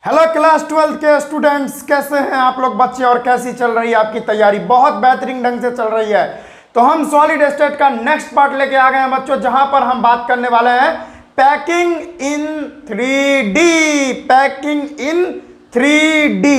Hello class 12 के students, कैसे हैं आप लोग बच्चे और कैसी चल रही है आपकी तैयारी? बहुत बेहतरीन ढंग से चल रही है। तो हम सॉलिड स्टेट का नेक्स्ट पार्ट लेके आ गए हैं बच्चों, जहां पर हम बात करने वाले हैं packing in 3D। Packing in 3D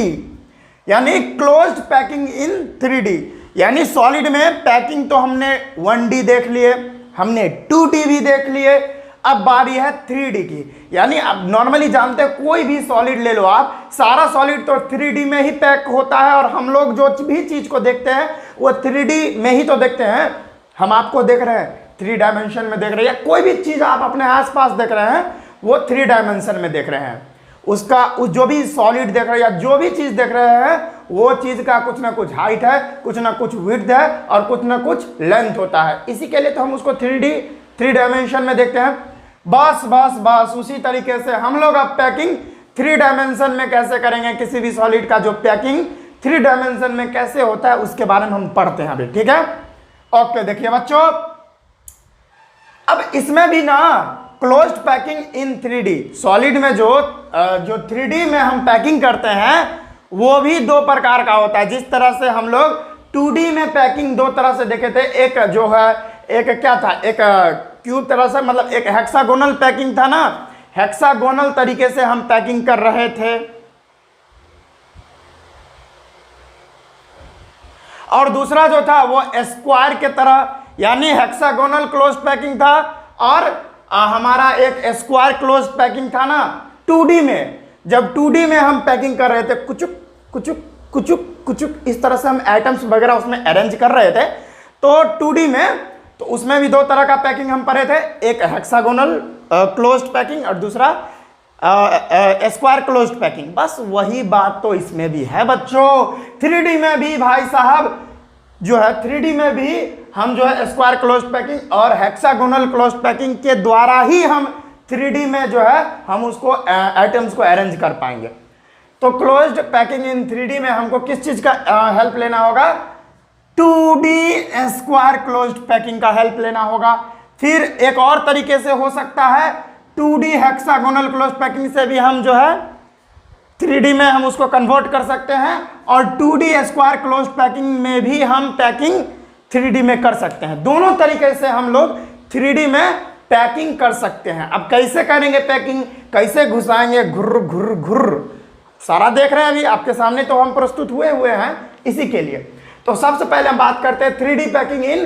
यानी क्लोज्ड पैकिंग इन 3D। यानी सॉलिड में पैकिंग तो हमने 1D देख लिए, हमने 2D भी देख लिए, अब बारी है 3D की। यानी अब नॉर्मली जानते हैं कोई भी सॉलिड ले लो आप, सारा सॉलिड तो 3D में ही पैक होता है और हम लोग जो भी चीज को देखते हैं वो 3D में ही तो देखते हैं। हम आपको देख रहे हैं 3 डायमेंशन में देख रहे हैं, कोई भी चीज आप अपने आसपास देख रहे हैं वो 3 डायमेंशन में देख रहे हैं। उसका जो भी सॉलिड देख रहे हैं या जो भी चीज देख रहे हैं वो चीज का कुछ ना कुछ हाइट है, कुछ ना कुछ विड्थ है और कुछ ना कुछ लेंथ होता है। इसी के लिए तो हम उसको 3 डायमेंशन में देखते हैं। बस उसी तरीके से हम लोग अब पैकिंग 3 डायमेंशन में कैसे करेंगे, किसी भी सॉलिड का जो पैकिंग 3 डायमेंशन में कैसे होता है उसके बारे में हम पढ़ते हैं अभी, ठीक है? ओके, देखिए बच्चों, अब इसमें भी ना closed packing in 3D solid में जो 3D में हम पैकिंग करते हैं वो भी 2 प्रकार का होता है। जिस तरह से हम लोग 2D में पैकिंग 2 तरह से देखे थे, एक जो है एक क्या था, एक क्यूब तरह से, मतलब एक हेक्सागोनल पैकिंग था ना, हेक्सागोनल तरीके से हम पैकिंग कर रहे थे। और दूसरा जो था वो स्क्वायर के तरह, यानी हेक्सागोनल क्लोज पैकिंग था और हमारा एक स्क्वायर क्लोज पैकिंग था ना 2D में। जब 2D में हम पैकिंग कर रहे थे, कुचुक कुचुक कुचुक कुचुक इस तरह से हम एटम्स वगैरह उसमें अरेंज कर रहे थे, तो 2D में तो उसमें भी 2 तरह का पैकिंग हम पढ़े थे, एक हेक्सागोनल क्लोज्ड पैकिंग और दूसरा स्क्वायर क्लोज्ड पैकिंग। बस वही बात तो इसमें भी है बच्चों। 3D में भी भाई साहब जो है 3D में भी हम जो है स्क्वायर क्लोज्ड पैकिंग और हेक्सागोनल क्लोज्ड पैकिंग के द्वारा ही हम 3D में जो है हम उसको एटम्स को अरेंज कर पाएंगे। तो क्लोज्ड पैकिंग इन 3D में हमको किस चीज का हेल्प लेना होगा? 2D स्क्वायर क्लोज्ड पैकिंग का हेल्प लेना होगा। फिर एक और तरीके से हो सकता है 2D हेक्सागोनल क्लोज्ड पैकिंग से भी हम जो है 3D में हम उसको कन्वर्ट कर सकते हैं और 2D स्क्वायर क्लोज्ड पैकिंग में भी हम पैकिंग 3D में कर सकते हैं। दोनों तरीके से हम लोग 3D में पैकिंग कर सकते हैं। अब कैसे करेंगे पैकिंग, कैसे घुसाएंगे, घुर घुर घुर सारा देख रहे हैं अभी आपके सामने, तो हम प्रस्तुत हुए हैं इसी के लिए। तो सबसे पहले हम बात करते हैं 3D packing in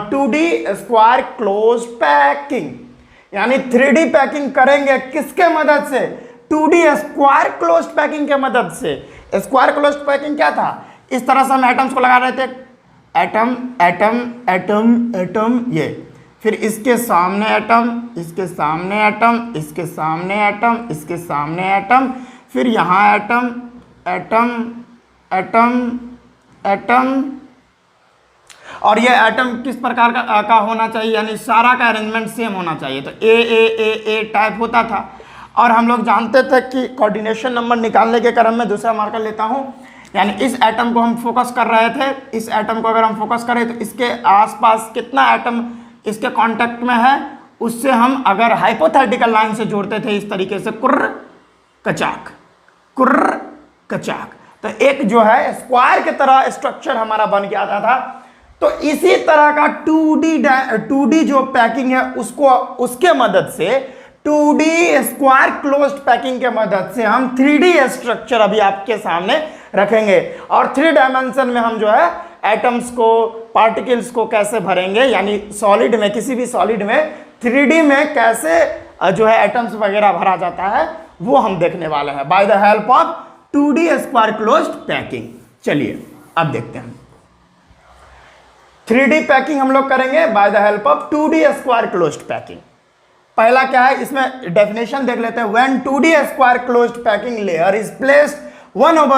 2D square close packing. यानी 3D पैकिंग करेंगे किसके मदद से? 2D स्क्वायर क्लोज पैकिंग के मदद से। स्क्वायर क्लोज पैकिंग क्या था? इस तरह से हम एटम्स को लगा रहे थे, एटम एटम एटम एटम, ये फिर इसके सामने एटम, इसके सामने एटम, इसके सामने एटम, इसके सामने एटम, फिर यहाँ एटम एटम एटम एटम। और ये एटम किस प्रकार का होना चाहिए? यानी सारा का अरेंजमेंट सेम होना चाहिए। तो ए टाइप होता था। और हम लोग जानते थे कि कोऑर्डिनेशन नंबर निकालने के क्रम में दूसरा मार्कर लेता हूँ। यानी इस एटम को हम फोकस कर रहे थे, इस एटम को अगर हम फोकस करें तो इसके आसपास कितना एटम इसके कांटेक्ट में है, उससे हम अगर हाइपोथेटिकल लाइन से जोड़ते थे इस तरीके से, कुर्र कचाक कुर्र कचाक, तो एक जो है स्क्वायर की तरह स्ट्रक्चर हमारा बन के आता था। तो इसी तरह का 2D जो पैकिंग है उसको, उसके मदद से 2D स्क्वायर क्लोज्ड पैकिंग के मदद से हम 3D स्ट्रक्चर अभी आपके सामने रखेंगे। और 3 डायमेंशन में हम जो है एटम्स को, पार्टिकल्स को कैसे भरेंगे, यानी सॉलिड में, किसी भी सॉलिड में 3D में कैसे जो है एटम्स वगैरह भरा जाता है वो हम देखने वाले हैं by the help of 2D square closed packing. चलिए अब देखते हैं 3D पैकिंग हम लोग करेंगे by the help of 2D square closed packing. पहला क्या है, इसमें डेफिनेशन देख लेते हैं। When 2D square closed packing layer is placed one over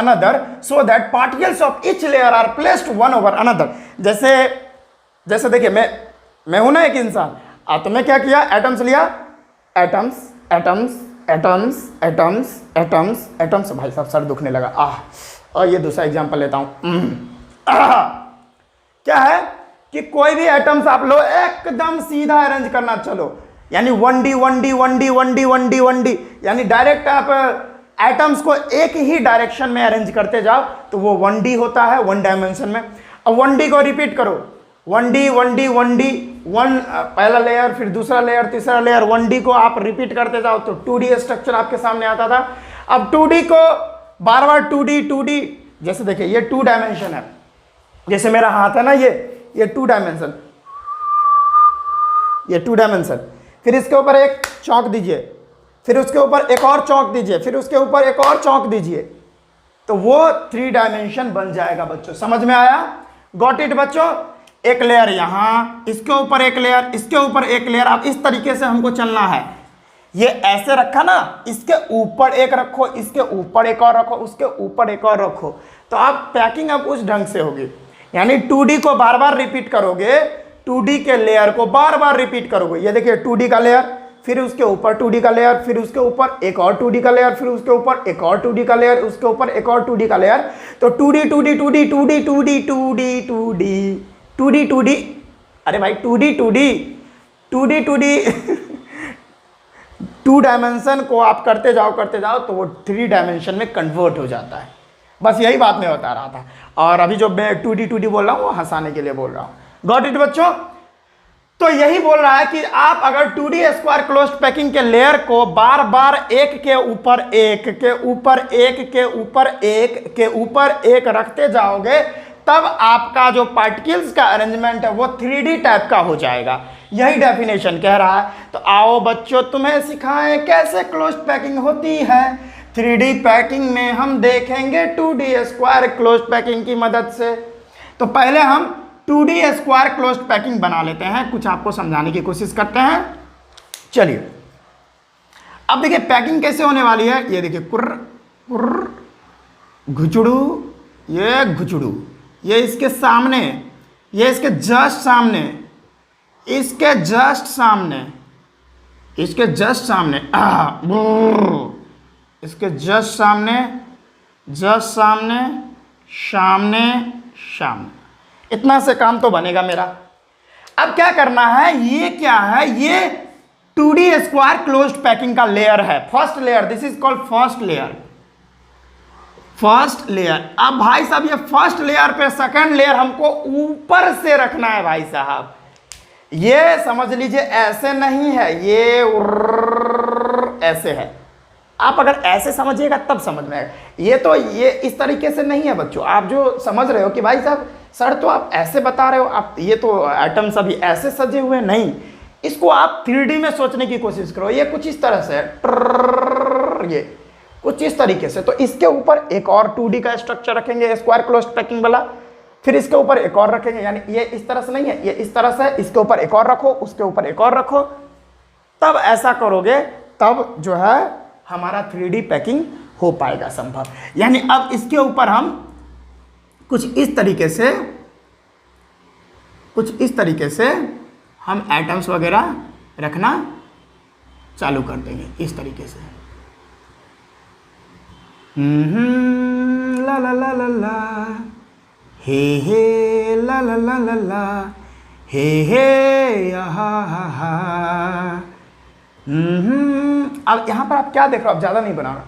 another so that particles of each layer are placed one over another। जैसे देखिए मैं हूं ना एक इंसान, तो मैं क्या किया, एटम्स लिया, atoms atoms atoms atoms atoms atoms, भाई साहब सर दुखने लगा। और ये दूसरा एग्जांपल लेता हूं। क्या है कि कोई भी एटम्स आप लो एकदम सीधा अरेंज करना, चलो यानी 1D 1D 1D 1D 1D 1D, यानी डायरेक्ट आप एटम्स को एक ही डायरेक्शन में अरेंज करते जाओ तो वो 1D होता है, 1 डायमेंशन में। अब 1D को रिपीट करो, 1D 1D 1D 1 पहला लेयर, फिर दूसरा लेयर, तीसरा लेयर, 1D को आप रिपीट करते जाओ तो 2D स्ट्रक्चर आपके सामने आता था। अब 2D को बार बार 2D, जैसे देखिए ये 2 डायमेंशन है, जैसे मेरा हाथ है ना, ये 2 डायमेंशन, ये 2 डायमेंशन, फिर इसके ऊपर एक चौक दीजिए, फिर उसके ऊपर एक और चौक दीजिए, फिर उसके ऊपर एक और चौक दीजिए, तो वो 3 डायमेंशन बन जाएगा बच्चों। समझ में आया? गॉट इट बच्चों? एक लेयर यहाँ, इसके ऊपर एक लेयर, इसके ऊपर एक लेयर, अब इस तरीके से हमको चलना है। ये ऐसे रखा ना, इसके ऊपर एक रखो, इसके ऊपर एक और रखो, उसके ऊपर एक और रखो, तो आप पैकिंग अब उस ढंग से होगी। यानी 2D को बार बार रिपीट करोगे, 2D के लेयर को बार बार रिपीट करोगे। ये देखिए 2D का लेयर, फिर उसके ऊपर 2D का लेयर, फिर उसके ऊपर एक और 2D का लेयर, फिर उसके ऊपर एक और 2D का लेयर, उसके ऊपर एक और 2D का लेयर। तो 2D 2D 2D 2D 2D 2D 2D 2D 2D, अरे भाई 2D 2D 2D 2D 2 dimension को आप करते जाओ तो वो 3 डायमेंशन में कन्वर्ट हो जाता है। बस यही बात मैं बता रहा था, और अभी जो मैं 2D 2D बोल रहा हूँ वो हंसाने के लिए बोल रहा हूँ। गॉट इट बच्चों? तो यही बोल रहा है कि आप अगर 2D स्क्वायर क्लोज्ड पैकिंग के लेयर को बार बार एक के ऊपर एक के ऊपर एक के ऊपर एक के ऊपर एक रखते जाओगे, तब आपका जो पार्टिकल्स का अरेंजमेंट है वो 3D टाइप का हो जाएगा। यही डेफिनेशन कह रहा है। तो आओ बच्चों तुम्हें सिखाएं कैसे क्लोज्ड पैकिंग होती है। 3D पैकिंग में हम देखेंगे 2D स्क्वायर क्लोज्ड पैकिंग की मदद से। तो पहले हम 2D स्क्वायर क्लोज्ड पैकिंग बना लेते हैं, कुछ आपको समझाने की कोशिश करते हैं। चलिए अब देखिए पैकिंग कैसे होने वाली है। ये देखिए कुर्र कुर्र घुचड़ू, ये घुचड़ू, ये इसके सामने, ये इसके जस्ट सामने, इसके जस्ट सामने, इसके जस्ट सामने, इसके जस्ट सामने, जस्ट सामने, सामने सामने, इतना से काम तो बनेगा मेरा। अब क्या करना है, ये क्या है, ये 2D स्क्वायर क्लोज्ड पैकिंग का लेयर है, first layer, this is called first layer, first layer. अब भाई साहब ये फर्स्ट लेयर पे सेकंड लेयर हमको ऊपर से रखना है भाई साहब। ये समझ लीजिए ऐसे नहीं है, ये ऐसे है। आप अगर ऐसे समझिएगा तब समझ में आएगा। ये तो ये इस तरीके से नहीं है बच्चों। आप जो समझ रहे हो कि भाई साहब सर तो आप ऐसे बता रहे हो, आप ये तो एटम्स अभी ऐसे सजे हुए, नहीं, इसको आप 3D में सोचने की कोशिश करो। ये कुछ इस तरह से है, ये कुछ इस तरीके से। तो इसके ऊपर एक और 2D का स्ट्रक्चर रखेंगे स्क्वायर क्लोज्ड पैकिंग वाला, फिर इसके ऊपर एक और रखेंगे, यानी ये इस तरह से नहीं है, ये इस तरह से है, इसके ऊपर एक और रखो, उसके ऊपर एक और रखो। तब ऐसा करोगे तब जो है हमारा 3D पैकिंग हो पाएगा संभव। यानी अब इसके ऊपर हम कुछ इस तरीके से हम एटम्स वगैरह रखना चालू कर देंगे इस तरीके से। ला ला ला ला ला, हे ला ला ला ला ला, हे हा हा हा। अब यहाँ पर आप क्या देख रहे हो, आप ज़्यादा नहीं बना रहा,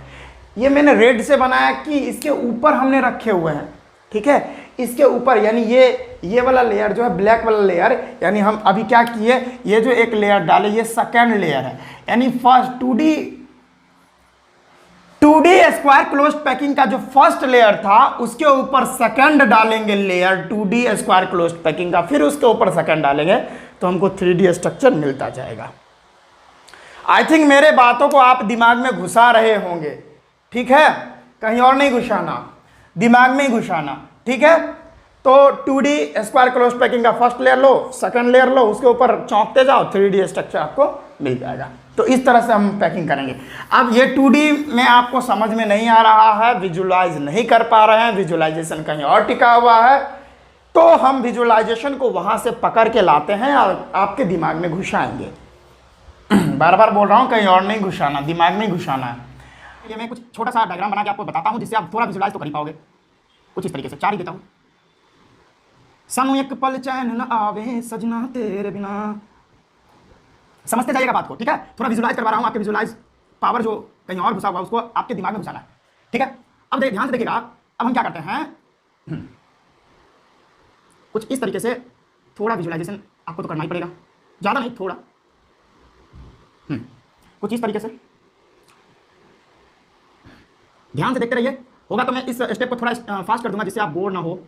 ये मैंने रेड से बनाया कि इसके ऊपर हमने रखे हुए हैं, ठीक है, इसके ऊपर, यानी ये वाला लेयर जो है ब्लैक वाला लेयर, यानी हम अभी क्या किए, ये जो एक लेयर डाले ये सेकेंड लेयर है, यानी first 2D square closed packing का जो फर्स्ट लेयर था उसके ऊपर सेकंड डालेंगे layer 2D square closed packing का, फिर उसके ऊपर सेकंड डालेंगे तो हमको 3D स्ट्रक्चर मिलता जाएगा। आई थिंक मेरे बातों को आप दिमाग में घुसा रहे होंगे, ठीक है, कहीं और नहीं घुसाना, दिमाग में ही घुसाना, ठीक है। तो 2D स्क्वायर क्लोज्ड पैकिंग का फर्स्ट लेयर लो, सेकंड लेयर लो, उसके ऊपर चौंकते जाओ, 3D स्ट्रक्चर आपको मिल जाएगा। तो इस तरह से हम पैकिंग करेंगे। अब ये 2D में आपको समझ में नहीं आ रहा है, विजुलाइज नहीं कर पा रहे हैं, विजुलाइजेशन कहीं और टिका हुआ है, तो हम विजुलाइजेशन को वहां से पकड़ के लाते हैं और आपके दिमाग में घुसाएंगे। बार बार बोल रहा हूं, कहीं और नहीं घुसाना, दिमाग में घुसाना है। ये मैं कुछ छोटा सा डायग्राम बना के आपको बताता हूं जिससे आप थोड़ा विजुलाइज तो कर ही पाओगे। कुछ इस तरीके से 4 ही देता हूं। सानू एक पल चैन न आवे सजना तेरे बिना, समझते जाइएगा बात को, ठीक है। थोड़ा विजुलाइज करवा रहा हूँ, आपके विजुलाइज पावर जो कहीं और घुसा हुआ उसको आपके दिमाग में घुसाना है, ठीक है। अब ध्यान से देखिएगा, अब हम क्या करते हैं, कुछ इस तरीके से थोड़ा विजुलाइजेशन आपको तो करना ही पड़ेगा, ज़्यादा नहीं, थोड़ा कुछ इस तरीके से ध्यान से देखते रहिए। होगा तो मैं इस स्टेप को थोड़ा फास्ट कर दूंगा जिससे आप बोर ना हो।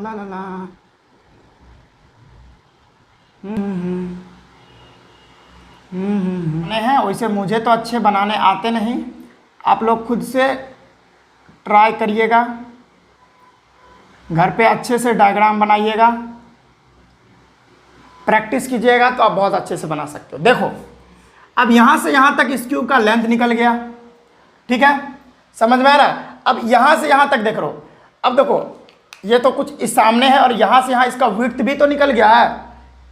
ला ला ला हैं वैसे मुझे तो अच्छे बनाने आते नहीं, आप लोग खुद से ट्राई करिएगा, घर पे अच्छे से डायग्राम बनाइएगा, प्रैक्टिस कीजिएगा तो आप बहुत अच्छे से बना सकते हो। देखो अब यहाँ से यहाँ तक इस क्यूब का लेंथ निकल गया, ठीक है, समझ में आ रहा है। अब यहाँ से यहाँ तक देख लो, अब देखो ये तो कुछ इस सामने है और यहाँ से यहाँ इसका विड्थ भी तो निकल गया है,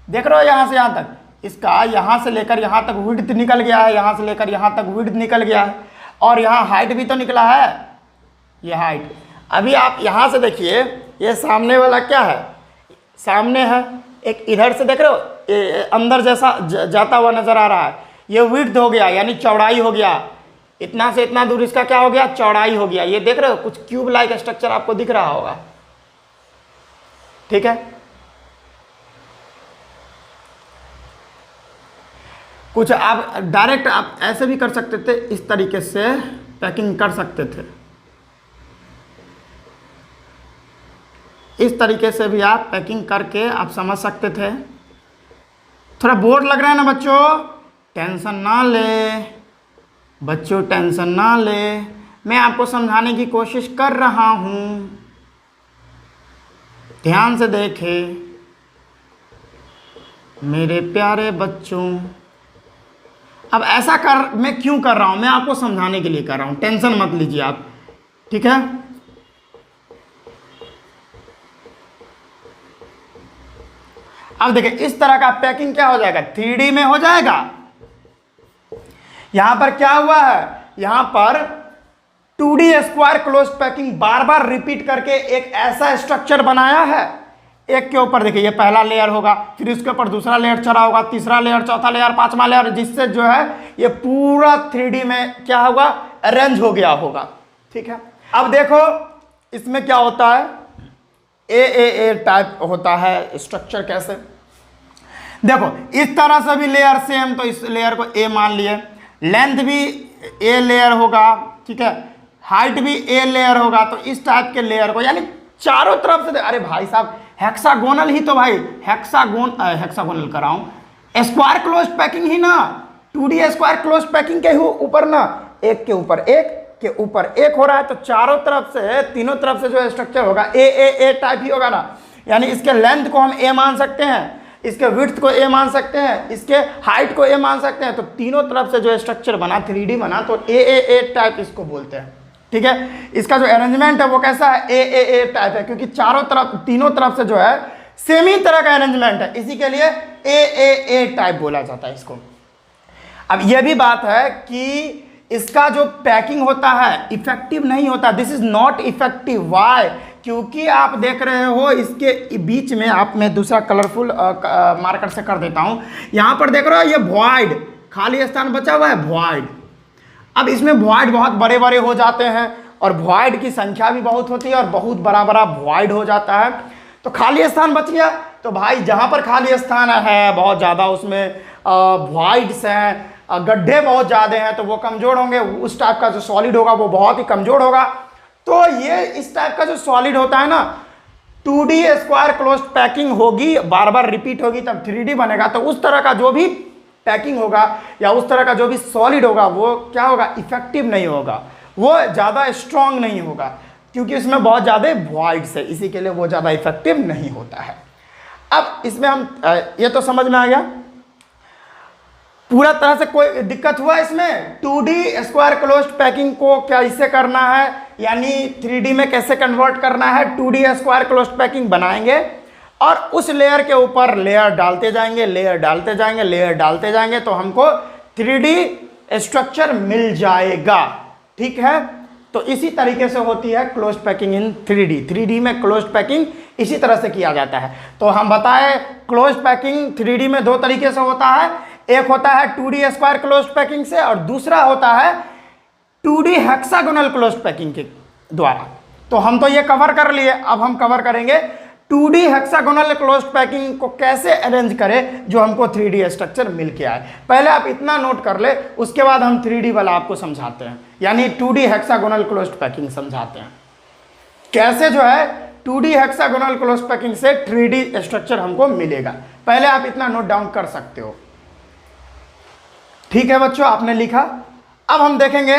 देख रहे हो, यहाँ से यहाँ तक इसका, यहाँ से लेकर यहाँ तक विड्थ निकल गया है, यहाँ से लेकर यहाँ तक विड्थ निकल गया है, और यहाँ हाइट भी तो निकला है, ये हाइट। अभी आप यहाँ से देखिए, ये सामने वाला क्या है, सामने है एक, इधर से देख रहे हो ये अंदर जैसा जाता हुआ नजर आ रहा है, ये विड्थ हो गया यानी चौड़ाई हो गया, इतना से इतना दूर इसका क्या हो गया, चौड़ाई हो गया। ये देख रहे हो कुछ क्यूब लाइक स्ट्रक्चर आपको दिख रहा होगा, ठीक है। कुछ आप डायरेक्ट आप ऐसे भी कर सकते थे, इस तरीके से पैकिंग कर सकते थे, इस तरीके से भी आप पैकिंग करके आप समझ सकते थे। थोड़ा बोर लग रहा है ना बच्चों, टेंशन ना ले बच्चों, टेंशन ना ले, मैं आपको समझाने की कोशिश कर रहा हूं, ध्यान से देखे मेरे प्यारे बच्चों। अब ऐसा कर मैं क्यों कर रहा हूं, मैं आपको समझाने के लिए कर रहा हूं, टेंशन मत लीजिए आप, ठीक है। अब देखिए इस तरह का पैकिंग क्या हो जाएगा, 3D में हो जाएगा। यहां पर क्या हुआ है, यहां पर 2D स्क्वायर क्लोज पैकिंग बार बार रिपीट करके एक ऐसा स्ट्रक्चर बनाया है, एक के ऊपर देखिए ये पहला लेयर होगा, फिर इसके ऊपर दूसरा लेयर चढ़ा होगा, तीसरा लेयर, चौथा लेयर, पांचवा लेयर, जिससे जो है ये पूरा 3D में क्या होगा, अरेंज हो गया होगा, ठीक है। अब देखो इसमें क्या होता है, ए टाइप होता है स्ट्रक्चर। कैसे, देखो इस तरह से भी लेयर सेम, तो इस लेयर को ए मान लिए, लेंथ भी ए लेयर होगा, ठीक है, हाइट भी ए लेयर होगा, तो इस टाइप के लेयर को यानी चारों तरफ से, अरे भाई साहब हेक्सागोनल ही तो भाई, हेक्सागोनल कराऊं, स्क्वायर क्लोज पैकिंग ही ना, 2D स्क्वायर क्लोज पैकिंग के ऊपर ना, एक के ऊपर एक के ऊपर एक हो रहा है, तो चारों तरफ से, तीनों तरफ से जो स्ट्रक्चर होगा ए टाइप ही होगा ना, यानी इसके लेंथ को हम ए मान सकते हैं, इसके विड्थ को ए मान सकते हैं, इसके हाइट को ए मान सकते हैं, तो तीनों तरफ से जो स्ट्रक्चर बना 3D बना, तो ए टाइप इसको बोलते हैं, ठीक है। इसका जो अरेंजमेंट है वो कैसा है, ए टाइप है, क्योंकि चारों तरफ, तीनों तरफ से जो है सेम ही तरह का अरेंजमेंट है, इसी के लिए ए टाइप बोला जाता है इसको। अब यह भी बात है कि इसका जो पैकिंग होता है इफेक्टिव नहीं होता, this is not effective. Why, क्योंकि आप देख रहे हो इसके बीच में, आप मैं दूसरा कलरफुल मार्कर से कर देता हूं, यहां पर देख रहे हो ये वॉइड खाली स्थान बचा हुआ है, वॉइड। अब इसमें वॉइड बहुत बड़े बड़े हो जाते हैं और वॉइड की संख्या भी बहुत होती है और बहुत बड़ा बड़ा वॉइड हो जाता है, तो खाली स्थान बच गया। तो भाई जहां पर खाली स्थान है बहुत ज़्यादा, उसमें वॉइड्स हैं, गड्ढे बहुत ज़्यादा हैं, तो वो कमज़ोर होंगे, उस टाइप का जो सॉलिड होगा वो बहुत ही कमज़ोर होगा। तो ये इस टाइप का जो सॉलिड होता है ना, 2D स्क्वायर क्लोज पैकिंग होगी, बार बार रिपीट होगी तब 3D बनेगा, तो उस तरह का जो भी पैकिंग होगा या उस तरह का जो भी सॉलिड होगा वो क्या होगा, इफेक्टिव नहीं होगा, वो ज़्यादा स्ट्रांग नहीं होगा, क्योंकि इसमें बहुत ज़्यादा वॉइड्स है, इसी के लिए वो ज़्यादा इफेक्टिव नहीं होता है। अब इसमें हम ये तो समझ में आ गया, पूरा तरह से कोई दिक्कत हुआ इसमें, 2D स्क्वायर क्लोज्ड पैकिंग को कैसे करना है, यानी 3D में कैसे कन्वर्ट करना है, 2D स्क्वायर क्लोज्ड पैकिंग बनाएंगे और उस लेयर के ऊपर लेयर डालते जाएंगे, लेयर डालते जाएंगे, लेयर डालते जाएंगे, तो हमको 3D स्ट्रक्चर मिल जाएगा, ठीक है। तो इसी तरीके से होती है close packing in 3D। 3D में क्लोज पैकिंग इसी तरह से किया जाता है। तो हम बताएं क्लोज पैकिंग 3D में दो तरीके से होता है, एक होता है 2D स्क्वायर क्लोज पैकिंग से और दूसरा होता है 2D हेक्सागोनल क्लोज पैकिंग के द्वारा। तो हम तो ये कवर कर लिए, अब हम कवर करेंगे 2D हेक्सागोनल क्लोज पैकिंग को कैसे अरेंज करें जो हमको 3D स्ट्रक्चर मिल के आए। पहले आप इतना नोट कर ले, उसके बाद हम 3D वाला आपको समझाते हैं, यानी 2D हेक्सागोनल क्लोज पैकिंग समझाते हैं कैसे जो है 2D हेक्सागोनल क्लोज पैकिंग से 3D स्ट्रक्चर हमको मिलेगा। पहले आप इतना नोट डाउन कर सकते हो। ठीक है बच्चों, आपने लिखा। अब हम देखेंगे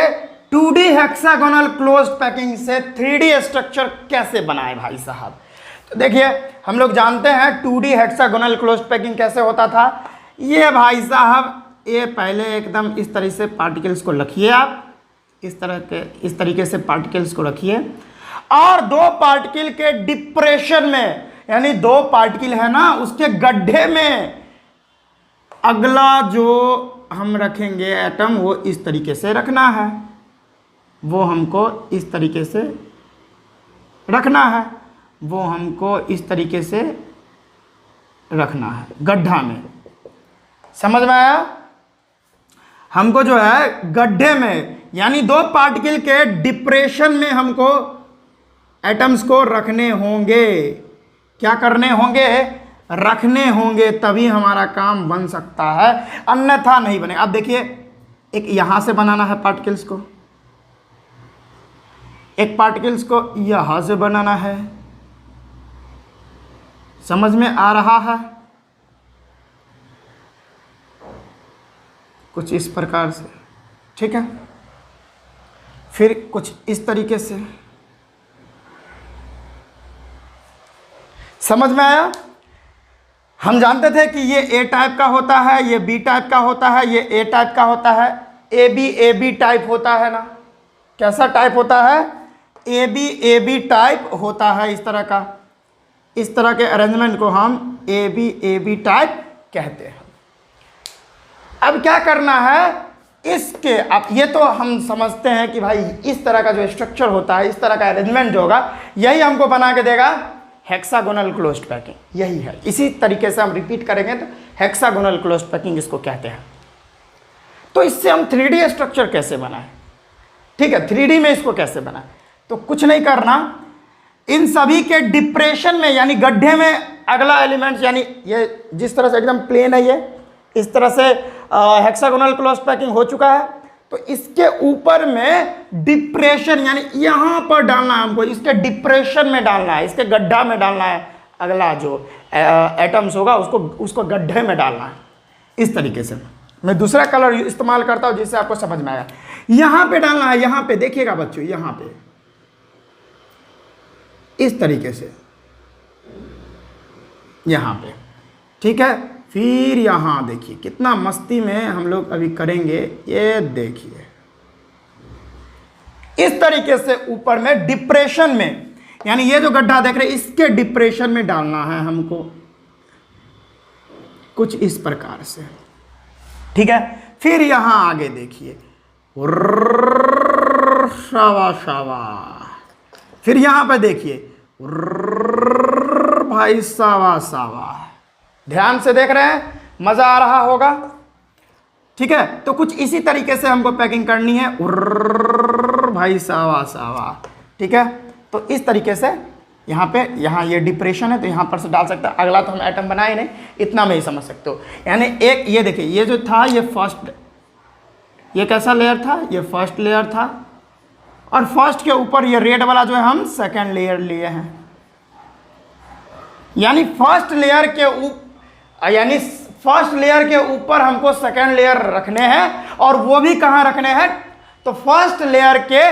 2D हेक्सागोनल क्लोज पैकिंग से 3D स्ट्रक्चर कैसे बनाए भाई साहब। तो देखिए हम लोग जानते हैं 2D हेक्सागोनल क्लोज पैकिंग कैसे होता था। ये भाई साहब, ये पहले एकदम इस तरह से पार्टिकल्स को रखिए, आप इस तरीके से पार्टिकल्स को रखिए और दो पार्टिकल के डिप्रेशन में, यानी दो पार्टिकल है ना उसके गड्ढे में अगला जो हम रखेंगे एटम वो इस तरीके से रखना है, वो हमको इस तरीके से रखना है, वो हमको इस तरीके से रखना है गड्ढा में। समझ में आया? हमको जो है गड्ढे में, यानी दो पार्टिकल के डिप्रेशन में हमको एटम्स को रखने होंगे। क्या करने होंगे? रखने होंगे, तभी हमारा काम बन सकता है, अन्यथा नहीं बनेगा। अब देखिए, एक यहां से बनाना है पार्टिकल्स को, एक पार्टिकल्स को यहां से बनाना है। समझ में आ रहा है? कुछ इस प्रकार से, ठीक है। फिर कुछ इस तरीके से। समझ में आया? हम जानते थे कि ये ए टाइप का होता है, ये बी टाइप का होता है, ये ए टाइप का होता है, ए बी टाइप होता है ना। कैसा टाइप होता है? ए बी टाइप होता है, इस तरह का। इस तरह के अरेंजमेंट को हम ए बी टाइप कहते हैं। अब क्या करना है इसके, अब ये तो हम समझते हैं कि भाई इस तरह का जो स्ट्रक्चर होता है, इस तरह का अरेंजमेंट जो होगा, यही हमको बना के देगा हेक्सागोनल क्लोज्ड पैकिंग। यही है, इसी तरीके से हम रिपीट करेंगे तो हेक्सागोनल क्लोज्ड पैकिंग इसको कहते हैं। तो इससे हम 3D स्ट्रक्चर कैसे बनाएं, ठीक है, 3D में इसको कैसे बनाएं। तो कुछ नहीं करना, इन सभी के डिप्रेशन में, यानी गड्ढे में अगला एलिमेंट, यानी ये जिस तरह से एकदम प्लेन है, ये इस तरह से हेक्सागोनल क्लोज पैकिंग हो चुका है, तो इसके ऊपर में डिप्रेशन, यानी यहां पर डालना है हमको, इसके डिप्रेशन में डालना है, इसके गड्ढा में डालना है। अगला जो एटम्स होगा उसको गड्ढे में डालना है। इस तरीके से मैं दूसरा कलर इस्तेमाल करता हूं जिससे आपको समझ में आएगा। यहां पे डालना है, यहां पे देखिएगा बच्चों, यहां पे इस तरीके से, यहां पे, ठीक है। फिर यहां देखिए कितना मस्ती में हम लोग अभी करेंगे, ये देखिए इस तरीके से ऊपर में डिप्रेशन में, यानी ये जो गड्ढा देख रहे हैं इसके डिप्रेशन में डालना है हमको, कुछ इस प्रकार से, ठीक है। फिर यहां आगे देखिए, शावा शावा, फिर यहां पे देखिए भाई सावा सावा, ध्यान से देख रहे हैं, मजा आ रहा होगा, ठीक है। तो कुछ इसी तरीके से हमको पैकिंग करनी है, भाई सावा सावा, ठीक है। तो इस तरीके से यहाँ पे, यहाँ ये डिप्रेशन है तो यहाँ पर से डाल सकते हैं। अगला तो हम एटम बनाए नहीं, इतना में ही समझ सकते हो। यानी एक ये देखिए, ये जो था ये फर्स्ट, ये कैसा लेयर था, ये फर्स्ट लेयर था, और फर्स्ट के ऊपर ये रेड वाला जो है हम सेकेंड लेयर लिए हैं। यानी फर्स्ट लेयर के ऊपर हमको सेकेंड लेयर रखने हैं, और वो भी कहाँ रखने हैं, तो फर्स्ट लेयर के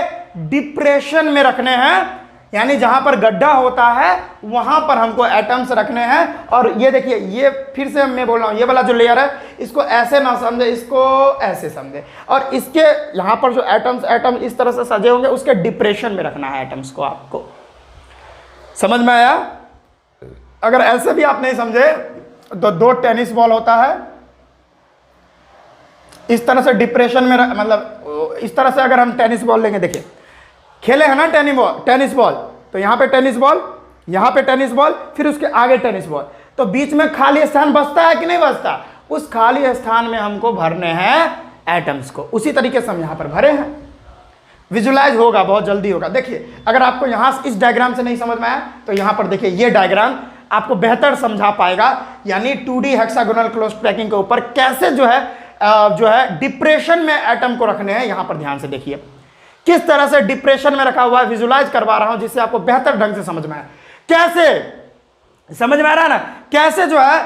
डिप्रेशन में रखने हैं, यानी जहां पर गड्ढा होता है वहां पर हमको एटम्स रखने हैं। और ये देखिए, ये फिर से मैं बोल रहा हूं, ये वाला जो लेयर है इसको ऐसे ना समझे, इसको ऐसे समझे, और इसके यहां पर जो एटम इस तरह से सजे होंगे उसके डिप्रेशन में रखना है एटम्स को। आपको समझ में आया? अगर ऐसे भी आप नहीं समझे तो दो टेनिस बॉल होता है, इस तरह से डिप्रेशन में, मतलब इस तरह से अगर हम टेनिस बॉल लेंगे, देखिए खेले हैं ना टेनिस बॉल, तो यहाँ पे टेनिस बॉल, यहाँ पे टेनिस बॉल, फिर उसके आगे टेनिस बॉल, तो बीच में खाली स्थान बचता है कि नहीं बचता? उस खाली स्थान में हमको भरने हैं एटम्स को। उसी तरीके से हम यहाँ पर भरे हैं। विजुलाइज होगा, बहुत जल्दी होगा। देखिए अगर आपको यहाँ इस डायग्राम से नहीं समझ में आया तो यहाँ पर देखिए, ये डायग्राम आपको बेहतर समझा पाएगा। यानी 2D हेक्सागोनल क्लोज्ड पैकिंग के ऊपर कैसे जो है डिप्रेशन में एटम को रखने हैं। यहाँ पर ध्यान से देखिए किस तरह से डिप्रेशन में रखा हुआ है, विजुलाइज करवा रहा हूं जिससे आपको बेहतर ढंग से समझ में आए। कैसे समझ में आ रहा है ना, कैसे जो है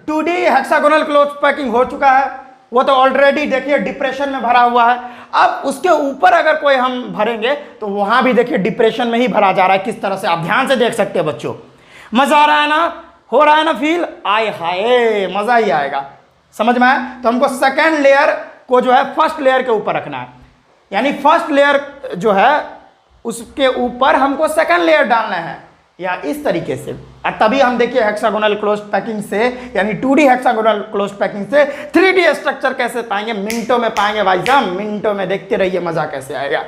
2D हेक्सागोनल क्लोज्ड पैकिंग हो चुका है, वो तो ऑलरेडी देखिए डिप्रेशन में भरा हुआ है। अब उसके ऊपर अगर कोई हम भरेंगे तो वहां भी देखिए डिप्रेशन में ही भरा जा रहा है। किस तरह से आप ध्यान से देख सकते हैं बच्चों, मजा आ रहा है ना, हो रहा है ना फील, आए हाय मजा ही आएगा। समझ में आया? तो हमको सेकेंड लेयर को जो है फर्स्ट लेयर के ऊपर रखना है, यानी फर्स्ट लेयर जो है उसके ऊपर हमको सेकेंड लेयर डालना है, या इस तरीके से। और तभी हम देखिए हेक्सागोनल क्लोज्ड पैकिंग से, यानी 2D हेक्सागोनल क्लोज्ड पैकिंग से 3D स्ट्रक्चर कैसे पाएंगे, मिनटों में पाएंगे भाई साहब, मिनटों में। देखते रहिए मजा कैसे आएगा।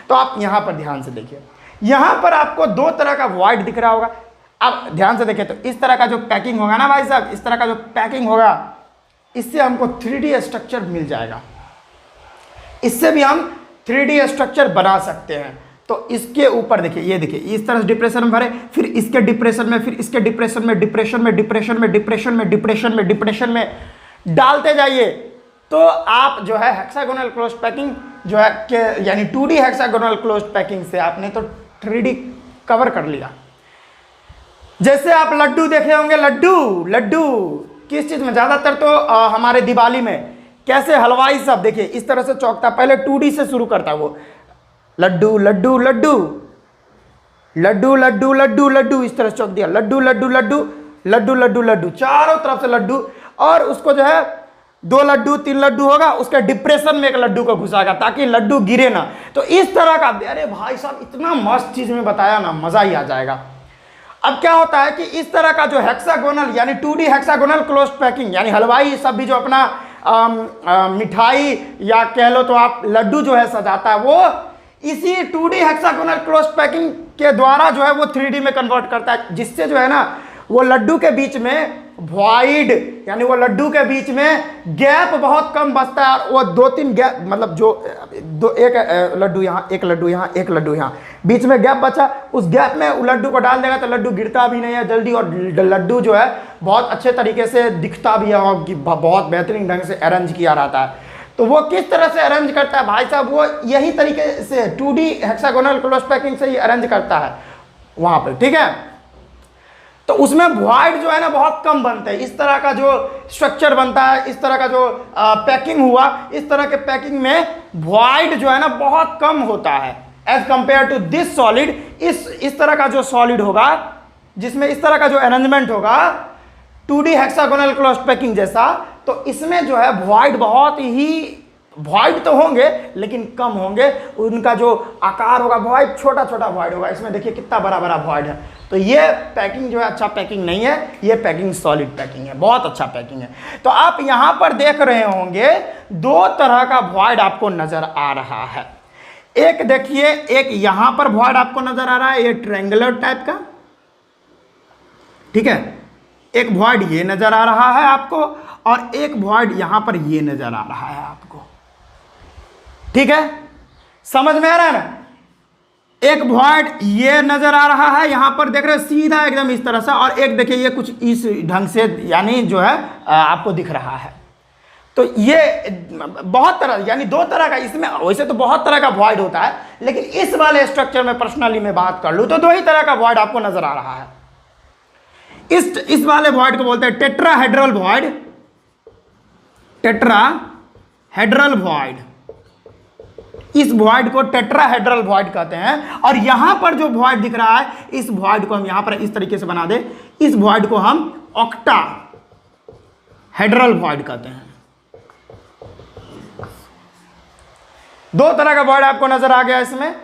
तो आप यहां पर ध्यान से देखिए, यहां पर आपको दो तरह का वॉइड दिख रहा होगा। अब ध्यान से देखिए, तो इस तरह का जो पैकिंग होगा ना भाई साहब, इस तरह का जो पैकिंग होगा, इससे हमको 3D स्ट्रक्चर मिल जाएगा। इससे भी हम 3D स्ट्रक्चर बना सकते हैं। तो इसके ऊपर देखिए, ये देखिए इस तरह से डिप्रेशन में भरे, फिर इसके डिप्रेशन में, फिर इसके डिप्रेशन में, डिप्रेशन में, डिप्रेशन में, डिप्रेशन में, डिप्रेशन में, डिप्रेशन में डालते जाइए। तो आप जो है हेक्सागोनल क्लोज्ड पैकिंग जो है यानी 2D हेक्सागोनल क्लोज्ड पैकिंग से आपने तो 3D कवर कर लिया। जैसे आप लड्डू देखे होंगे, लड्डू किस चीज में, ज्यादातर तो हमारे दिवाली में कैसे हलवाई सब देखिए इस तरह से चौकता, पहले 2D से शुरू करता वो, लड्डू लड्डू लड्डू लड्डू लड्डू लड्डू लड्डू, इस तरह से चौक दिया, लड्डू लड्डू लड्डू लड्डू लड्डू लड्डू, चारों तरफ से लड्डू। और उसको जो है 2 लड्डू 3 लड्डू होगा, उसके डिप्रेशन में एक लड्डू को घुसाएगा ताकि लड्डू गिरे ना। तो इस तरह का, अरे भाई साहब इतना मस्त चीज में बताया ना, मजा ही आ जाएगा। अब क्या होता है कि इस तरह का जो हेक्सागोनल यानी 2D हेक्सागोनल क्लोज्ड पैकिंग, यानी हलवाई सब भी जो अपना मिठाई या कह लो तो आप लड्डू जो है सजाता है, वो इसी 2D हेक्सागोनल क्लोज्ड पैकिंग के द्वारा जो है वो 3D में कन्वर्ट करता है, जिससे जो है ना वो लड्डू के बीच में वॉइड, यानी वो लड्डू के बीच में गैप बहुत कम बचता है। और वो 2-3 गैप, मतलब जो एक लड्डू यहाँ, एक लड्डू यहाँ, एक लड्डू यहाँ, बीच में गैप बचा, उस गैप में लड्डू को डाल देगा तो लड्डू गिरता भी नहीं है जल्दी, और लड्डू जो है बहुत अच्छे तरीके से दिखता भी है और बहुत बेहतरीन ढंग से अरेंज किया रहता है। तो वो किस तरह से अरेंज करता है भाई साहब, वो यही तरीके से 2D हेक्सागोनल क्लोज्ड पैकिंग से ही अरेंज करता है वहां पर, ठीक है। तो उसमें वॉइड जो है ना बहुत कम बनते हैं। इस तरह का जो स्ट्रक्चर बनता है, इस तरह का जो पैकिंग हुआ, इस तरह के पैकिंग में वॉइड जो है ना बहुत कम होता है as compare to this solid. इस तरह का जो सॉलिड होगा, जिसमें इस तरह का जो अरेंजमेंट होगा 2D हेक्सागोनल क्लोज्ड पैकिंग जैसा, तो इसमें जो है वॉइड बहुत ही, वॉइड तो होंगे लेकिन कम होंगे, उनका जो आकार होगा वॉइड छोटा छोटा वॉइड होगा। इसमें देखिए कितना बड़ा बड़ा वॉइड है। तो ये पैकिंग जो है अच्छा पैकिंग नहीं है, ये पैकिंग सॉलिड पैकिंग है, बहुत अच्छा पैकिंग है। तो आप यहां पर देख रहे होंगे 2 तरह का वॉइड आपको नजर आ रहा है। एक देखिए, एक यहां पर वॉइड आपको नजर आ रहा है, ये ट्रायंगुलर टाइप का, ठीक है। एक वॉइड ये नजर आ रहा है आपको, और एक वॉइड यहां पर ये नजर आ रहा है आपको, ठीक है। समझ में आ रहा है ना? एक वॉइड ये नजर आ रहा है, यहां पर देख रहे हो सीधा एकदम इस तरह से, और एक देखिए ये कुछ इस ढंग से यानी जो है आपको दिख रहा है। तो ये बहुत तरह, यानी 2 तरह का, इसमें वैसे तो बहुत तरह का वॉइड होता है, लेकिन इस वाले स्ट्रक्चर में पर्सनली मैं बात कर लूं तो 2 ही तरह का वॉइड आपको नजर आ रहा है। इस वाले वॉइड को बोलते हैं टेट्राहेड्रल वॉइड, टेट्राहेड्रल वॉइड, इस वॉइड को टेट्राहेड्रल वॉइड कहते हैं। और यहां पर जो वॉइड दिख रहा है, इस वॉइड को हम यहां पर इस तरीके से बना दे, इस वॉइड को हम ऑक्टाहेड्रल वॉइड कहते हैं। 2 तरह का वॉइड आपको नजर आ गया इसमें।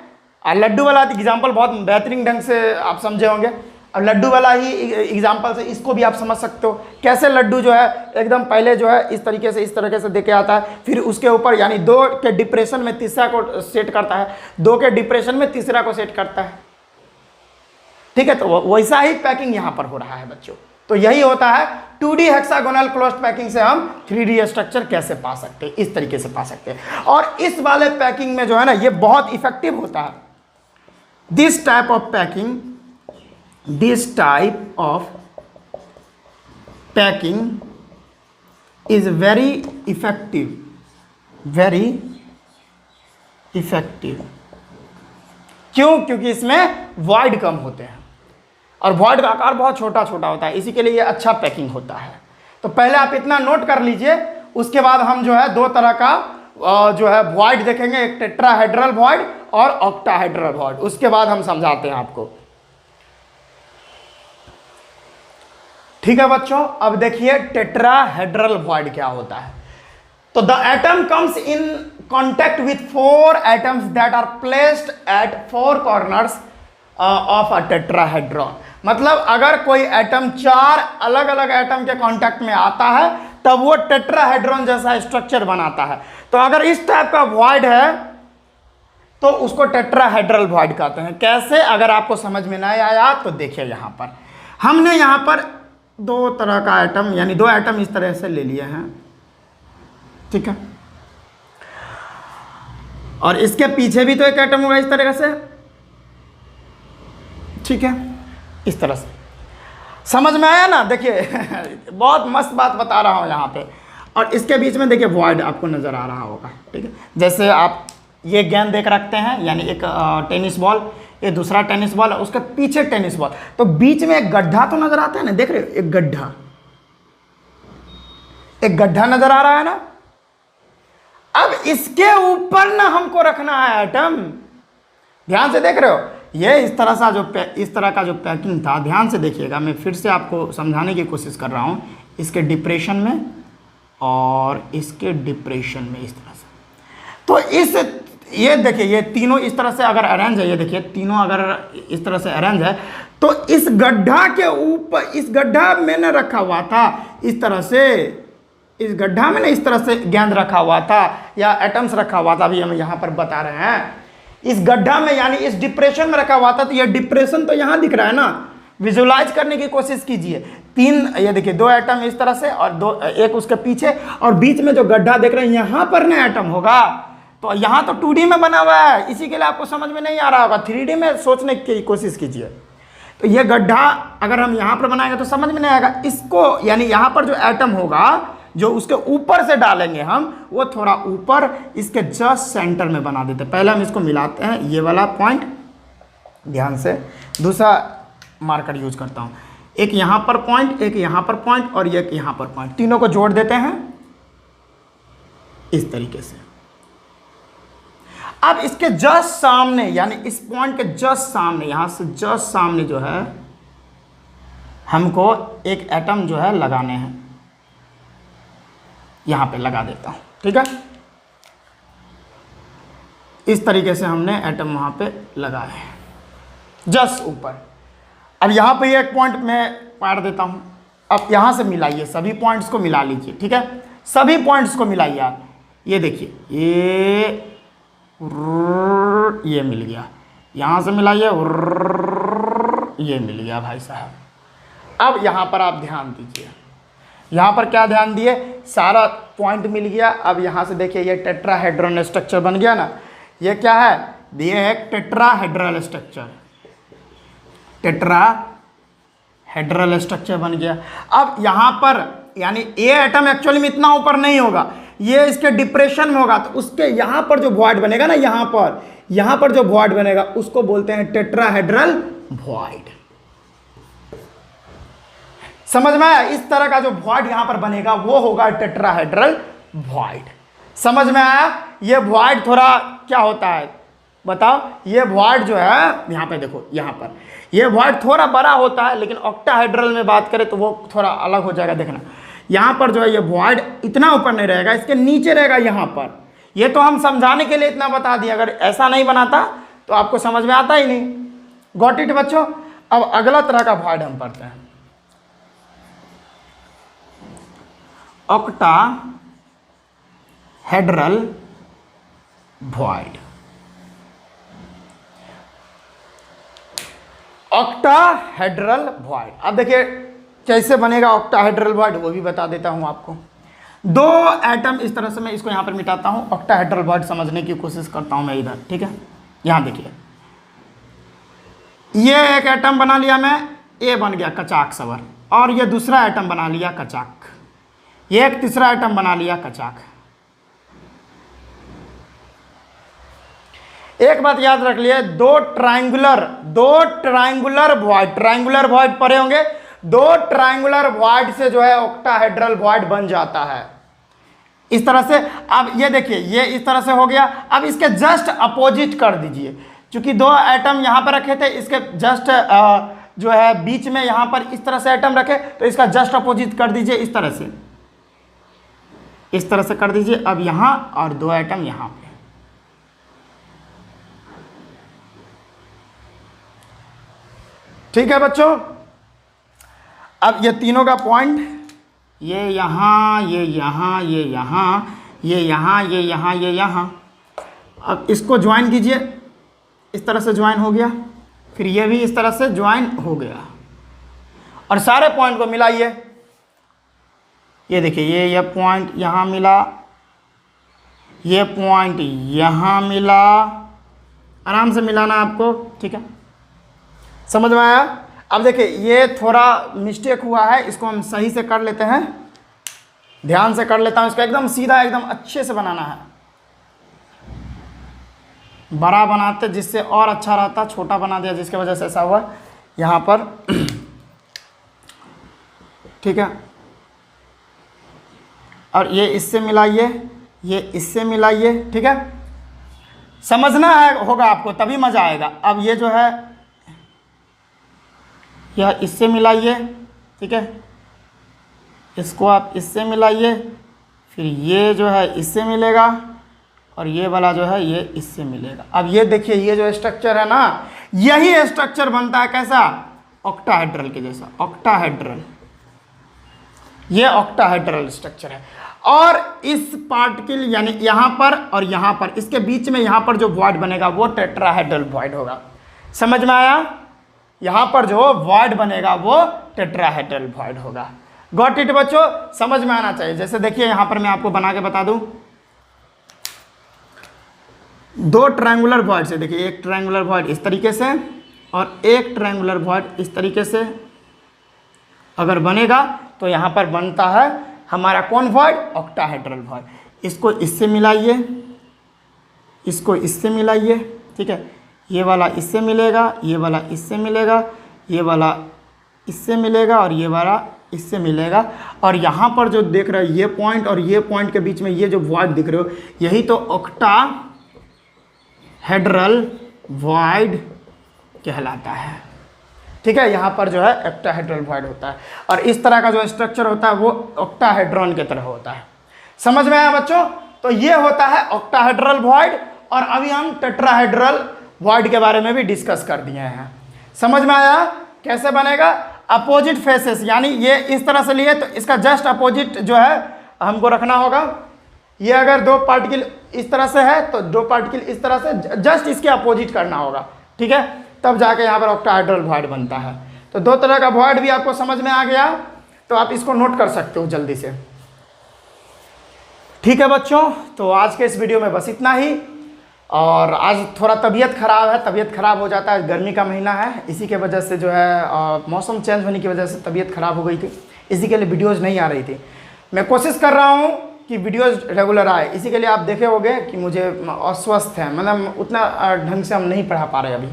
और लड्डू वाला एग्जांपल बहुत बेहतरीन ढंग से आप समझे होंगे। अब लड्डू वाला ही एग्जाम्पल से इसको भी आप समझ सकते हो, कैसे लड्डू जो है एकदम पहले जो है इस तरीके से देके आता है, फिर उसके ऊपर यानी 2 के डिप्रेशन में तीसरा को सेट करता है, 2 के डिप्रेशन में तीसरा को सेट करता है। ठीक है, तो वैसा ही पैकिंग यहां पर हो रहा है बच्चों। तो यही होता है 2D हेक्सागोनल क्लोज्ड पैकिंग से हम 3D स्ट्रक्चर कैसे पा सकते हैं, इस तरीके से पा सकते हैं। और इस वाले पैकिंग में जो है ना ये बहुत इफेक्टिव होता है। This type of packing is very effective. क्यों? क्योंकि इसमें वॉइड कम होते हैं और वॉइड का आकार बहुत छोटा छोटा होता है, इसी के लिए ये अच्छा पैकिंग होता है। तो पहले आप इतना नोट कर लीजिए, उसके बाद हम जो है 2 तरह का जो है वॉइड देखेंगे, एक टेट्राहेड्रल वॉइड और ऑक्टाहेड्रल वॉइड। उसके बाद हम समझाते हैं आपको। ठीक है बच्चों, अब देखिए टेट्राहेड्रल वॉइड क्या होता है। तो the atom comes in contact with 4 atoms that are placed at 4 corners of a tetrahedron. मतलब अगर कोई एटम 4 अलग अलग एटम के कांटेक्ट में आता है तब वो टेट्राहेड्रॉन जैसा स्ट्रक्चर बनाता है। तो अगर इस टाइप का वॉइड है तो उसको टेट्राहेड्रल वॉइड कहते हैं। कैसे? अगर आपको समझ में नहीं आया तो देखिए, यहां पर हमने यहां पर 2 तरह का एटम यानी 2 एटम इस तरह से ले लिए हैं। ठीक है, और इसके पीछे भी तो एक एटम होगा इस तरह से। ठीक है, इस तरह से समझ में आया ना? देखिए बहुत मस्त बात बता रहा हूं यहां पे। और इसके बीच में देखिए वॉइड आपको नजर आ रहा होगा। ठीक है, जैसे आप ये गेंद देख रखते हैं, यानी एक टेनिस बॉल, ये दूसरा टेनिस बॉल, उसके पीछे टेनिस बॉल, तो बीच में एक गड्ढा तो नजर आता है ना, देख रहे हो? एक गड्ढा नजर आ रहा है ना। अब इसके ऊपर ना हमको रखना है एटम। ध्यान से देख रहे हो? ये इस तरह का जो पैकिंग था, ध्यान से देखिएगा, मैं फिर से आपको समझाने की कोशिश कर रहा हूं। इसके डिप्रेशन में और इसके डिप्रेशन में इस तरह से। तो ये देखिए, ये तीनों इस तरह से अगर अरेंज है, ये देखिए तीनों अगर इस तरह से अरेंज है, तो इस गड्ढा के ऊपर, इस गड्ढा में न रखा हुआ था इस तरह से, इस गड्ढा में ना इस तरह से गेंद रखा हुआ था या एटम्स रखा हुआ था। अभी हम यहाँ पर बता रहे हैं इस गड्ढा में, यानी इस डिप्रेशन में रखा हुआ था। तो ये डिप्रेशन तो यहाँ दिख रहा है ना, विजुलाइज करने की कोशिश कीजिए। 3, ये देखिए 2 एटम इस तरह से और 2, एक उसके पीछे, और बीच में जो गड्ढा देख रहे हैं यहाँ पर ना एटम होगा। तो यहाँ तो 2D में बना हुआ है, इसी के लिए आपको समझ में नहीं आ रहा होगा। 3D में सोचने की कोशिश कीजिए। तो ये गड्ढा अगर हम यहाँ पर बनाएंगे तो समझ में नहीं आएगा। इसको यानी यहाँ पर जो एटम होगा जो उसके ऊपर से डालेंगे हम, वो थोड़ा ऊपर इसके जस्ट सेंटर में बना देते हैं। पहले हम इसको मिलाते हैं, ये वाला पॉइंट, ध्यान से दूसरा मार्कर यूज करता हूँ, एक यहाँ पर पॉइंट, एक यहाँ पर पॉइंट और एक यहाँ पर पॉइंट, तीनों को जोड़ देते हैं इस तरीके से। अब इसके जस्ट सामने, यानी इस पॉइंट के जस्ट सामने, यहां से जस्ट सामने जो है हमको एक एटम जो है लगाने हैं। यहां पे लगा देता हूं। ठीक है, इस तरीके से हमने एटम वहां पे लगाए हैं जस्ट ऊपर। अब यहां पे एक पॉइंट मैं पार देता हूं। अब यहां से मिलाइए, सभी पॉइंट्स को मिला लीजिए। ठीक है, सभी पॉइंट्स को मिलाइए आप। ये देखिए, ये मिल गया, यहां से मिलाइए, ये मिल गया भाई साहब। अब यहां पर आप ध्यान दीजिए, यहां पर क्या ध्यान दिए, सारा पॉइंट मिल गया। अब यहां से देखिए ये टेट्राहेड्रल स्ट्रक्चर बन गया ना। ये क्या है, ये है टेट्राहेड्रल स्ट्रक्चर, टेट्राहेड्रल स्ट्रक्चर बन गया। अब यहां पर यानी ए एटम एक्चुअली में इतना ऊपर नहीं होगा, ये इसके डिप्रेशन में होगा। तो उसके यहां पर जो वॉइड बनेगा ना, यहां पर जो वॉइड बनेगा उसको बोलते हैं टेट्राहेड्रल वॉइड। समझ में आया? इस तरह का जो वॉइड यहां पर बनेगा वो होगा टेट्राहेड्रल वॉइड। समझ में आया? ये वॉइड थोड़ा क्या होता है बताओ? ये वॉइड जो है यहां पे देखो, यहां पर ये वॉइड थोड़ा बड़ा होता है, लेकिन ऑक्टाहेड्रल में बात करें तो वो थोड़ा अलग हो जाएगा। देखना यहां पर जो है ये वॉइड इतना ऊपर नहीं रहेगा, इसके नीचे रहेगा यहां पर। ये तो हम समझाने के लिए इतना बता दिया, अगर ऐसा नहीं बनाता तो आपको समझ में आता ही नहीं। गॉट इट बच्चों? अब अगला तरह का वॉइड हम पढ़ते हैं, ऑक्टाहेड्रल वॉइड। ऑक्टाहेड्रल वॉइड, अब देखिए कैसे बनेगा ऑक्टाहेड्रल वॉइड वो भी बता देता हूं आपको। दो एटम इस तरह से, मैं इसको यहां पर मिटाता हूं, ऑक्टाहेड्रल वॉइड समझने की कोशिश करता हूं मैं इधर, ठीक है। यहां देखिए ये एक एटम बना लिया मैं, ए बन गया कचाक सवर, और ये दूसरा एटम बना लिया कचाक, ये एक तीसरा एटम बना लिया कचाक। एक बात याद रख लिए, दो ट्रायंगुलर वॉइड, ट्रायंगुलर वॉइड पढ़े होंगे, दो ट्रायंगुलर वॉइड से जो है ऑक्टाहेड्रल वॉइड बन जाता है इस तरह से। अब ये देखिए ये इस तरह से हो गया, अब इसके जस्ट अपोजिट कर दीजिए, क्योंकि दो एटम यहां पर रखे थे, इसके जस्ट जो है बीच में यहां पर इस तरह से एटम रखे, तो इसका जस्ट अपोजिट कर दीजिए इस तरह से, इस तरह से कर दीजिए। अब यहां और दो एटम यहां पे, ठीक है बच्चों। अब ये तीनों का पॉइंट, ये यहाँ, ये यहाँ, ये यहाँ, ये यहाँ, ये यहाँ, ये यहाँ, अब इसको ज्वाइन कीजिए, इस तरह से ज्वाइन हो गया, फिर ये भी इस तरह से ज्वाइन हो गया, और सारे पॉइंट को मिलाइए। ये देखिए ये पॉइंट यहाँ मिला, ये पॉइंट यहाँ मिला, आराम से मिलाना आपको, ठीक है, समझ में आया। अब देखिए ये थोड़ा मिस्टेक हुआ है, इसको हम सही से कर लेते हैं, ध्यान से कर लेता हूँ, इसको एकदम सीधा एकदम अच्छे से बनाना है, बड़ा बनाते जिससे और अच्छा रहता, छोटा बना दिया जिसकी वजह से ऐसा हुआ यहाँ पर, ठीक है। और ये इससे मिलाइए, ये इससे मिलाइए, ठीक है, समझना है होगा आपको तभी मज़ा आएगा। अब ये जो है यह इससे मिलाइए, ठीक है, इसको आप इससे मिलाइए, फिर ये जो है इससे मिलेगा, और ये वाला जो है ये इससे मिलेगा। अब ये देखिए ये जो स्ट्रक्चर है ना, यही स्ट्रक्चर बनता है कैसा, ऑक्टाहेड्रल के जैसा, ऑक्टाहेड्रल, ये ऑक्टाहेड्रल स्ट्रक्चर है। और इस पार्टिकल यानी यहाँ पर और यहाँ पर, इसके बीच में यहाँ पर जो वॉइड बनेगा वो टेट्राहेड्रल वॉइड होगा, समझ में आया। यहाँ पर जो वॉइड बनेगा वो टेट्राहेड्रल वॉइड होगा। गॉट इट बच्चों, समझ में आना चाहिए। जैसे देखिए यहाँ पर मैं आपको बना के बता दूं, दो ट्रायंगुलर वॉइड से, देखिए एक ट्रायंगुलर वॉइड इस तरीके से और एक ट्रायंगुलर वॉइड इस तरीके से अगर बनेगा तो यहाँ पर बनता है हमारा कौन वॉइड, ऑक्टाहेड्रल वॉइड। इसको इससे मिलाइए, इसको इससे मिलाइए, ठीक है, ये वाला इससे मिलेगा, ये वाला इससे मिलेगा, ये वाला इससे मिलेगा, और ये वाला इससे मिलेगा। और यहाँ पर जो देख रहे हो ये पॉइंट और ये पॉइंट के बीच में ये जो वॉइड दिख रहे हो, यही तो ऑक्टाहेड्रल वॉइड कहलाता है, ठीक है। यहाँ पर जो है ऑक्टाहेड्रल वॉइड होता है, और इस तरह का जो स्ट्रक्चर होता है वो ऑक्टाहेड्रॉन की तरह होता है। समझ में आया बच्चों। तो ये होता है ऑक्टाहेड्रल वॉइड, और अभी हम टेट्राहेड्रल वॉइड के बारे में भी डिस्कस कर दिए हैं। समझ में आया कैसे बनेगा। अपोजिट फेसेस, यानी ये इस तरह से लिए तो इसका जस्ट अपोजिट जो है हमको रखना होगा। ये अगर दो पार्टिकल इस तरह से है तो दो पार्टिकल इस तरह से जस्ट इसके अपोजिट करना होगा, ठीक है, तब जाके यहाँ पर ऑक्टाहेड्रल वॉइड बनता है। तो दो तरह का वॉइड भी आपको समझ में आ गया, तो आप इसको नोट कर सकते हो जल्दी से, ठीक है बच्चों। तो आज के इस वीडियो में बस इतना ही। और आज थोड़ा तबीयत ख़राब है, तबीयत ख़राब हो जाता है, गर्मी का महीना है, इसी के वजह से जो है मौसम चेंज होने की वजह से तबीयत ख़राब हो गई थी, इसी के लिए वीडियोज़ नहीं आ रही थी। मैं कोशिश कर रहा हूँ कि वीडियोज़ रेगुलर आए, इसी के लिए आप देखे होंगे कि मुझे अस्वस्थ है, मतलब उतना ढंग से हम नहीं पढ़ा पा रहे अभी,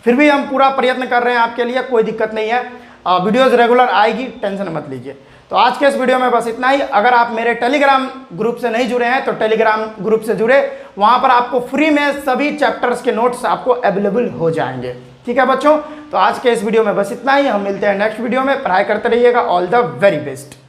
फिर भी हम पूरा प्रयत्न कर रहे हैं आपके लिए, कोई दिक्कत नहीं है, वीडियोज़ रेगुलर आएगी, टेंशन मत लीजिए। तो आज के इस वीडियो में बस इतना ही। अगर आप मेरे टेलीग्राम ग्रुप से नहीं जुड़े हैं तो टेलीग्राम ग्रुप से जुड़े, वहाँ पर आपको फ्री में सभी चैप्टर्स के नोट्स आपको अवेलेबल हो जाएंगे, ठीक है बच्चों। तो आज के इस वीडियो में बस इतना ही, हम मिलते हैं नेक्स्ट वीडियो में। पढ़ाई करते रहिएगा। All the very best.